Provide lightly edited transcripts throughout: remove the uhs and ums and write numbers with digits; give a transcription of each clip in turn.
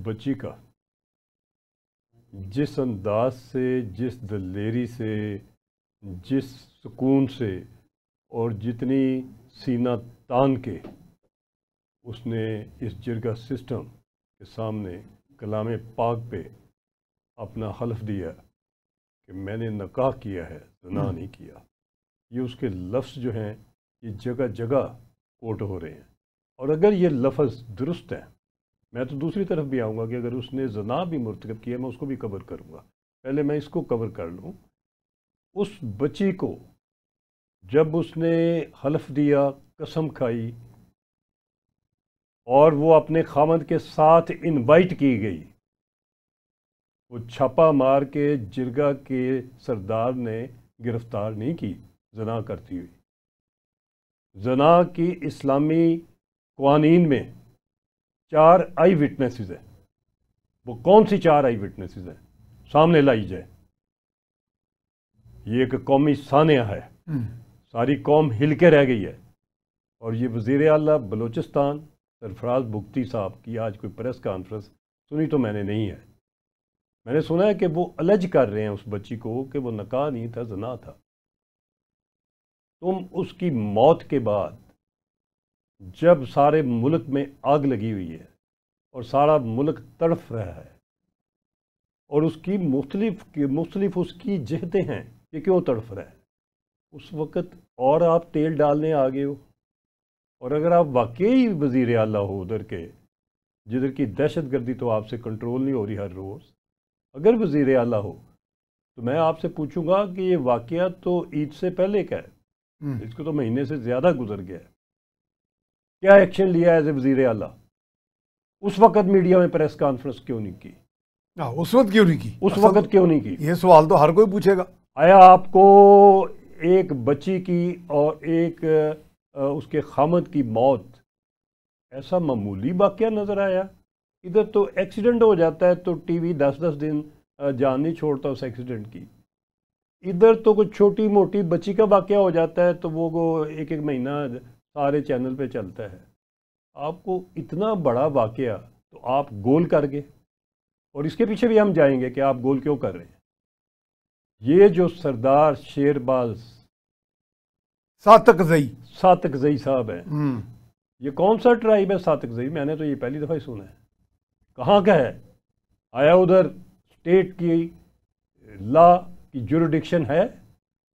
بچی کا جس انداز سے، جس دلیری سے، جس سکون سے اور جتنی سینہ تان کے اس نے اس جرگہ سسٹم کے سامنے کلام پاک پہ اپنا حلف دیا کہ میں نے نکاح کیا ہے، زنا نہیں کیا، یہ اس کے لفظ جو ہیں یہ جگہ جگہ کوٹ ہو رہے ہیں۔ اور اگر یہ لفظ درست ہے، میں تو دوسری طرف بھی آؤں گا کہ اگر اس نے زنا بھی مرتکب کیا میں اس کو بھی کور کروں گا۔ پہلے میں اس کو کور کر لوں۔ اس بچی کو جب اس نے حلف دیا، قسم کھائی، اور وہ اپنے خامند کے ساتھ انوائٹ کی گئی، وہ چھاپا مار کے جرگہ کے سردار نے گرفتار نہیں کی زنا کرتی ہوئی۔ زنا کی اسلامی قوانین میں 4 آئی وٹنسز ہیں۔ وہ کون سی 4 آئی وٹنسز ہیں؟ سامنے لائی جائے۔ یہ ایک قومی سانحہ ہے، ساری قوم ہل کے رہ گئی ہے۔ اور یہ وزیر اعلیٰ بلوچستان سرفراز بگٹی صاحب کی آج کوئی پریس کانفرنس سنی تو میں نے نہیں ہے، میں نے سنا ہے کہ وہ الج کر رہے ہیں اس بچی کو کہ وہ نکاح نہیں تھا، زنا تھا۔ تم اس کی موت کے بعد جب سارے ملک میں آگ لگی ہوئی ہے اور سارا ملک تڑف رہا ہے اور اس کی مختلف اس کی جہتیں ہیں کہ کیوں تڑف رہا ہے، اس وقت اور آپ تیل ڈالنے آگے ہو۔ اور اگر آپ واقعی وزیر اعلیٰ ہو ادھر کے، جدھر کی دہشت گردی تو آپ سے کنٹرول نہیں ہو رہی ہر روز، اگر وزیر اعلیٰ ہو تو میں آپ سے پوچھوں گا کہ یہ واقعہ تو عید سے پہلے کا ہے، اس کو تو مہینے سے زیادہ گزر گیا ہے، کیا ایکشن لیا ایز اے وزیر اعلیٰ؟ اس وقت میڈیا میں پریس کانفرنس کیوں نہیں کی؟ اس وقت کیوں نہیں کی؟ اس وقت کیوں نہیں کی؟ یہ سوال تو ہر کوئی پوچھے گا۔ آیا آپ کو ایک بچی کی اور ایک اس کے خامد کی موت ایسا معمولی واقعہ نظر آیا؟ ادھر تو ایکسیڈنٹ ہو جاتا ہے تو ٹی وی 10 دن جان نہیں چھوڑتا اس ایکسیڈنٹ کی، ادھر تو کوئی چھوٹی موٹی بچی کا واقعہ ہو جاتا ہے تو وہ ایک مہینہ سارے چینل پہ چلتا ہے۔ آپ کو اتنا بڑا واقعہ تو آپ گول کر گئے، اور اس کے پیچھے بھی ہم جائیں گے کہ آپ گول کیوں کر رہے ہیں۔ یہ جو سردار شیر باز صادق زئی صاحب ہیں، یہ کون سا ٹرائب ہے صادق زئی؟ میں نے تو یہ پہلی دفعہ ہی سنا ہے، کہاں کا ہے؟ آیا ادھر اسٹیٹ کی لا کی جوریڈکشن ہے؟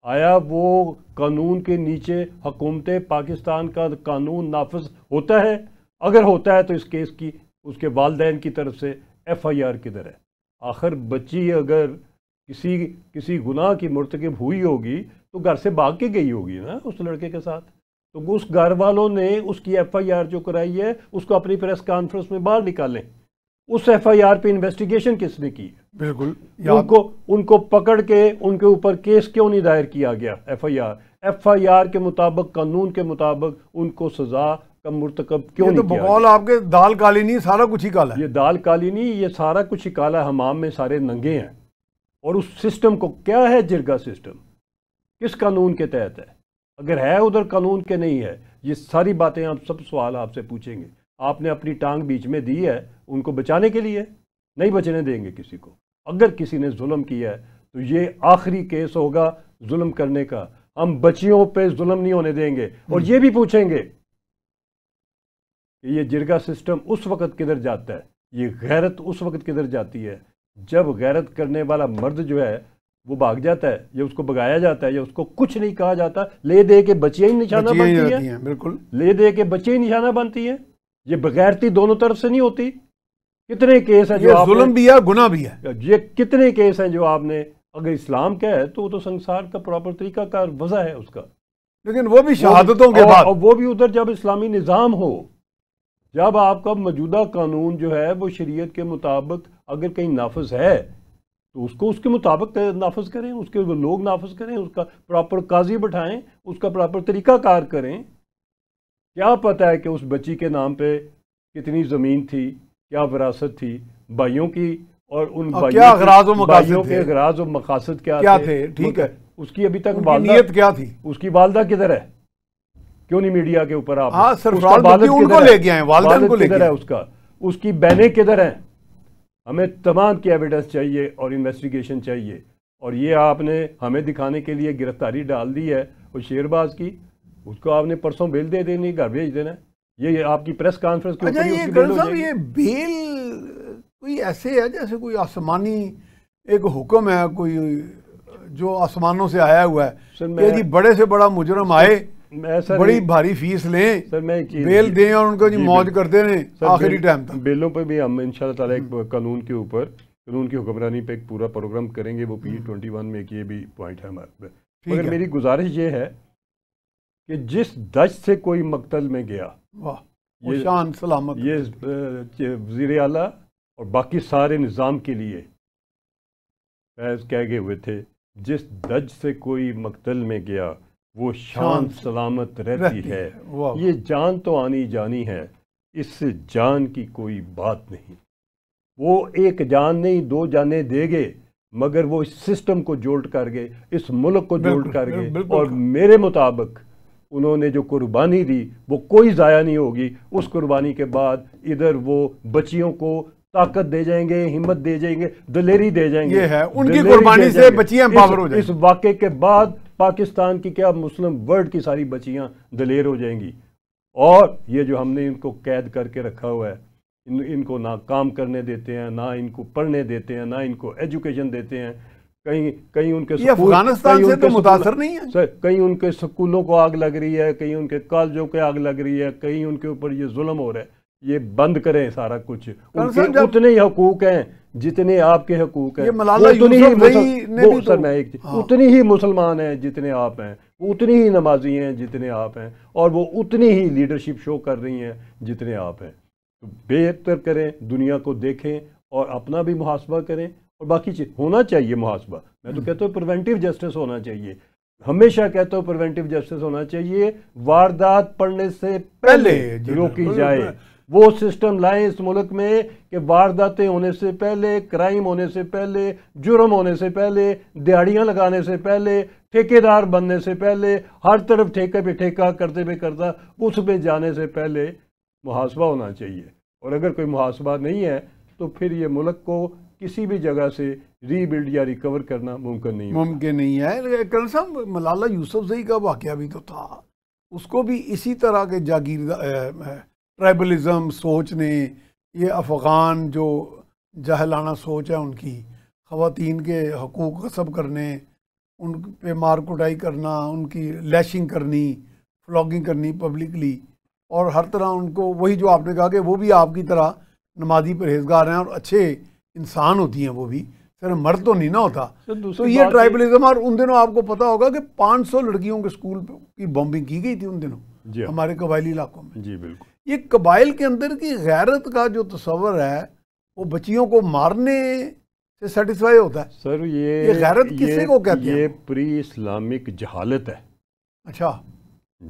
آیا وہ قانون کے نیچے حکومت پاکستان کا قانون نافذ ہوتا ہے؟ اگر ہوتا ہے تو اس کیس کی اس کے والدین کی طرف سے ایف آئی آر کدھر ہے؟ آخر بچی اگر کسی گناہ کی مرتکب ہوئی ہوگی تو گھر سے بھاگ کے گئی ہوگی نا اس لڑکے کے ساتھ، تو اس گھر والوں نے اس کی ایف آئی آر جو کرائی ہے اس کو اپنی پریس کانفرنس میں باہر نکالیں۔ اس ایف آئی آر پہ انویسٹیگیشن کس نے کی؟ بالکل ان کو پکڑ کے ان کے اوپر کیس کیوں نہیں دائر کیا گیا؟ ایف آئی آر کے مطابق، قانون کے مطابق ان کو سزا کا مرتکب کیوں نہیں کیا؟ بقول آپ کے دال کالی نہیں، سارا کچھ ہی کالا ہے۔ یہ دال کالی نہیں، یہ سارا کچھ ہی کالا ہے، حمام میں سارے ننگے ہیں۔ اور اس سسٹم کو کیا ہے؟ جرگہ سسٹم کس قانون کے تحت ہے؟ اگر ہے ادھر قانون کے نہیں ہے، یہ ساری باتیں آپ سب سوال آپ سے پوچھیں گے۔ آپ نے اپنی ٹانگ بیچ میں دی ہے ان کو بچانے کے لیے، نہیں بچنے دیں گے کسی کو۔ اگر کسی نے ظلم کیا ہے تو یہ آخری کیس ہوگا ظلم کرنے کا، ہم بچیوں پہ ظلم نہیں ہونے دیں گے۔ اور یہ بھی پوچھیں گے کہ یہ جرگہ سسٹم اس وقت کدھر جاتا ہے، یہ غیرت اس وقت کدھر جاتی ہے جب غیرت کرنے والا مرد جو ہے وہ بھاگ جاتا ہے، یا اس کو بگایا جاتا ہے، یا اس کو کچھ نہیں کہا جاتا، لے دے کے بچیاں ہی نشانہ بنتی ہیں۔ بالکل لے دے کے بچے ہی نشانہ بنتی ہیں۔ یہ بغیرتی دونوں طرف سے نہیں ہوتی۔ کتنے کیس ہیں جو ظلم بھی ہے، گناہ بھی ہے۔ یہ کتنے کیس ہیں جو آپ نے، اگر اسلام کا ہے تو وہ تو سنسار کا پراپر طریقہ کار وضع ہے اس کا، لیکن وہ بھی شہادتوں کے بعد، اور وہ بھی ادھر جب اسلامی نظام ہو، جب آپ کا موجودہ قانون جو ہے وہ شریعت کے مطابق اگر کہیں نافذ ہے تو اس کے مطابق نافذ کریں، اس کے لوگ نافذ کریں، اس کا پراپر قاضی بٹھائیں، اس کا پراپر طریقہ کار کریں۔ کیا پتہ ہے کہ اس بچی کے نام پہ کتنی زمین تھی، کیا وراثت تھی بھائیوں کی، اور ان بھائیوں کے اغراض و مقاصد کیا تھے؟ ٹھیک ہے، اس کی ابھی تک نیت کیا تھی؟ اس کی والدہ کدھر ہے؟ کیوں نہیں میڈیا کے اوپر آپ ان کو لے کے آئے، والدین کو لے کے آئے، اس کی بہنیں کدھر ہیں؟ ہمیں تمام کی ایویڈنس چاہیے اور انویسٹیگیشن چاہیے. اور یہ آپ نے ہمیں دکھانے کے لیے گرفتاری ڈال دی ہے وہ شیرباز کی, اس کو آپ نے پرسوں بیل دے دینی, گھر بھیج دینا. یہ آپ کی پریس کانفرنس کے اوپر یہ گل صاحب یہ بیل کوئی ایسے ہے جیسے کوئی آسمانی ایک حکم ہے کوئی جو آسمانوں سے آیا ہوا ہے کہ جی بڑے سے بڑا مجرم آئے بڑی بھاری فیس لیں بیل دیں اور ان کو جی موج کرتے رہیں آخری ٹائم تک. بیلوں پہ بھی ہم انشاءاللہ تعالیٰ ایک قانون کے اوپر قانون کی حکمرانی پہ ایک پورا پروگرام کریں گے, وہ P21 میں ایک یہ بھی پوائنٹ ہے ہمارے پہ. مگر میری گزارش یہ ہے کہ جس دج سے کوئی مقتل میں گیا, شان سلامت, یہ وزیر اعلیٰ اور باقی سارے نظام کے لیے کہہ گئے ہوئے تھے, جس دج سے کوئی مقتل میں گیا وہ شان سلامت رہتی ہے. یہ جان تو آنی جانی ہے, اس سے جان کی کوئی بات نہیں. وہ ایک جان نہیں 2 جانیں دے گے, مگر وہ اس سسٹم کو جولٹ کر گئے, اس ملک کو جولٹ کر گئے. اور میرے مطابق انہوں نے جو قربانی دی وہ کوئی ضائع نہیں ہوگی. اس قربانی کے بعد ادھر وہ بچیوں کو طاقت دے جائیں گے, ہمت دے جائیں گے, دلیری دے جائیں گے. یہ ہے ان کی قربانی سے بچیاں پاور ہو جائیں گی. اس واقعے کے بعد پاکستان کی کیا مسلم ورلڈ کی ساری بچیاں دلیر ہو جائیں گی. اور یہ جو ہم نے ان کو قید کر کے رکھا ہوا ہے, ان کو نہ کام کرنے دیتے ہیں, نہ ان کو پڑھنے دیتے ہیں, نہ ان کو ایجوکیشن دیتے ہیں. کہیں ان کے افغانستان سے تو متاثر نہیں ہے, کہیں ان کے سکولوں کو آگ لگ رہی ہے, کہیں ان کے کالجوں کے آگ لگ رہی ہے, کہیں ان کے اوپر یہ ظلم ہو رہا ہے. یہ بند کریں سارا کچھ. ان کے اتنے ہی حقوق ہیں جتنے آپ کے حقوق ہیں. اتنی ہی مسلمان ہیں جتنے آپ ہیں, وہ اتنی ہی نمازی ہیں جتنے آپ ہیں, اور وہ اتنی ہی لیڈرشپ شو کر رہی ہیں جتنے آپ ہیں. تو بہتر کریں, دنیا کو دیکھیں اور اپنا بھی محاسبہ کریں. اور باقی چیز ہونا چاہیے محاسبہ. میں تو کہتا ہوں پریونٹیو جسٹس ہونا چاہیے, ہمیشہ کہتا ہوں پریونٹیو جسٹس ہونا چاہیے. واردات پڑھنے سے پہلے روکی جائے. وہ سسٹم لائیں اس ملک میں کہ وارداتیں ہونے سے پہلے, کرائم ہونے سے پہلے, جرم ہونے سے پہلے, دیہڑیاں لگانے سے پہلے, ٹھیکیدار بننے سے پہلے, ہر طرف ٹھیکے پہ ٹھیکہ کرتے پہ کرتا, اس پہ جانے سے پہلے محاسبہ ہونا چاہیے. اور اگر کوئی محاسبہ نہیں ہے تو پھر یہ ملک کو کسی بھی جگہ سے ری بلڈ یا ریکور کرنا ممکن نہیں ہے. کرن صاحب ملالہ یوسفزئی کا واقعہ بھی تو تھا, اس کو بھی اسی طرح کے جاگیردار ٹرائبلزم سوچ نے, یہ افغان جو جاہلانہ سوچ ہے ان کی, خواتین کے حقوق غصب کرنے, ان پہ مار کٹائی کرنا, ان کی لیشنگ کرنی, فلاگنگ کرنی پبلکلی, اور ہر طرح ان کو وہی جو آپ نے کہا کہ وہ بھی آپ کی طرح نمازی پرہیزگار ہیں اور اچھے انسان ہوتی ہیں, وہ بھی صرف مرد تو نہیں نہ ہوتا. تو یہ ٹرائبلزم, اور ان دنوں آپ کو پتا ہوگا کہ 500 لڑکیوں کے اسکول کی بمبنگ کی گئی تھی ان دنوں ہمارے قبائلی علاقوں میں. جی بالکل. یہ قبائل کے اندر کی غیرت کا جو تصور ہے وہ بچیوں کو مارنے سے سیٹسفائی ہوتا ہے. سر یہ غیرت کسے کو کہتے ہیں؟ یہ پری اسلامک جہالت ہے. اچھا,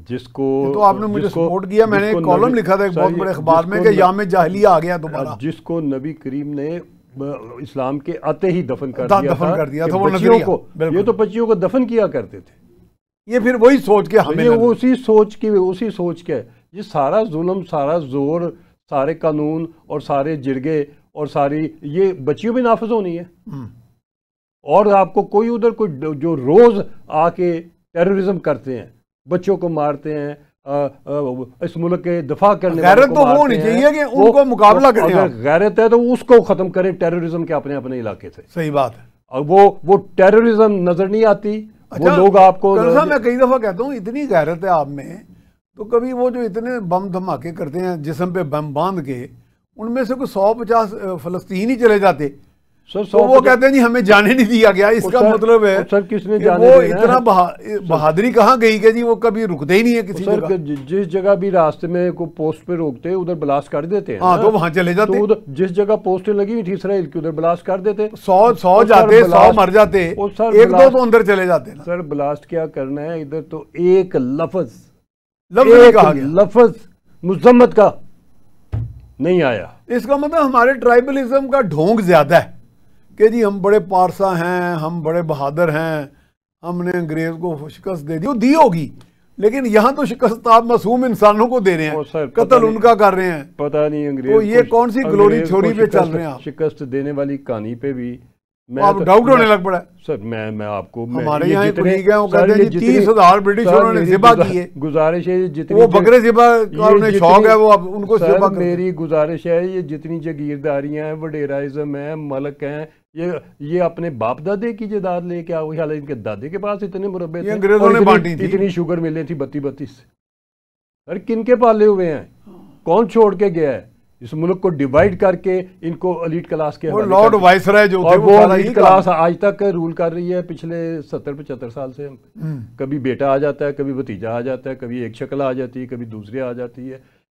جس کو تو آپ نے مجھے سپورٹ کیا, میں نے ایک کالم لکھا تھا ایک بہت بڑے اخبار میں کہ یام جاہلیہ آ گیا دوبارہ, جس کو نبی کریم نے اسلام کے آتے ہی دفن کر دیا تھا. وہ نظریہ کو, یہ تو بچیوں کو دفن کیا کرتے تھے. یہ پھر وہی سوچ کے ہمیں اسی سوچ کے یہ سارا ظلم, سارا زور, سارے قانون اور سارے جرگے اور ساری یہ بچیوں بھی نافذ ہونی ہے. اور آپ کو کوئی ادھر کوئی جو روز آ کے ٹیررزم کرتے ہیں, بچوں کو مارتے ہیں, اس ملک کے دفاع کرنے غیرت تو وہ ہونی چاہیے کہ ان کو مقابلہ کریں. اگر غیرت ہے تو اس کو ختم کریں ٹیررزم کے اپنے اپنے علاقے سے. صحیح بات ہے. اور وہ ٹیررزم نظر نہیں آتی. وہ لوگ آپ کو میں کئی دفعہ کہتا ہوں اتنی غیرت ہے آپ میں, تو کبھی وہ جو اتنے بم دھماکے کرتے ہیں جسم پہ بم باندھ کے, ان میں سے کوئی 150 فلسطینی چلے جاتے, تو وہ کہتے ہیں جی ہمیں جانے نہیں دیا گیا. اس کا مطلب ہے کہ وہ اتنا بہادری کہاں گئی کہ جی وہ کبھی رکتے ہی نہیں ہے کسی جگہ. جس جگہ بھی راستے میں کوئی پوسٹ پہ روکتے ادھر بلاسٹ کر دیتے ہیں. ہاں, تو وہاں چلے جاتے. جس جگہ پوسٹیں لگی ہوئی تھی اسرائیل کی ادھر بلاسٹ کر دیتے. 100 جاتے, 100 مر جاتے, 1-2 تو اندر چلے جاتے. سر بلاسٹ کیا کرنا ہے ادھر, تو ایک لفظ مذمت کا نہیں آیا. اس کا مطلب ہمارے ٹرائبلزم کا ڈھونگ زیادہ ہے کہ جی ہم بڑے پارسا ہیں, ہم بڑے بہادر ہیں, ہم نے انگریز کو شکست دے دی ہوگی, لیکن یہاں تو شکست آپ معصوم انسانوں کو دے رہے ہیں، قتل ان کا کر رہے ہیں، پتہ نہیں انگریز تو یہ کون سی گلوری تھیوری پہ چل رہے ہیں آپ؟ شکست دینے والی کہانی پہ بھی آپ ڈاؤٹ ہونے لگ پڑا ہے سر. میں آپ کو ہمارے یہاں کلیگ ہیں وہ کہتے ہیں جی 30,000 برٹش انہوں نے ذبح کیے، گزارش ہے جتنی وہ بکرے ذبح کرنے شوق ہے وہ اب ان کو ذبح کرتے ہیں. میری گزارش ہے یہ جتنی جاگیرداریاں ہیں وڈیرائزم ہے ملک ہیں یہ اپنے باپ دادے کی جائیداد لے کے آؤ، حالانکہ ان کے دادے کے پاس اتنے مربع تھے، انگریزوں نے بانٹی تھی، اتنی شوگر ملیں تھی 32 سر کن کے پالے ہوئے ہیں؟ کون چھوڑ کے گیا ہے اس ملک کو ڈیوائیڈ کر کے ان کو ایلیٹ کلاس کے حوالے لارڈ وائسرائے جو تھے وہ ایلیٹ کلاس آج تک رول کر رہی ہے پچھلے 70-75 سال سے. کبھی بیٹا آ جاتا ہے، کبھی بھتیجا آ جاتا ہے، کبھی ایک شکل آ جاتی ہے، کبھی دوسری آ جاتی ہے.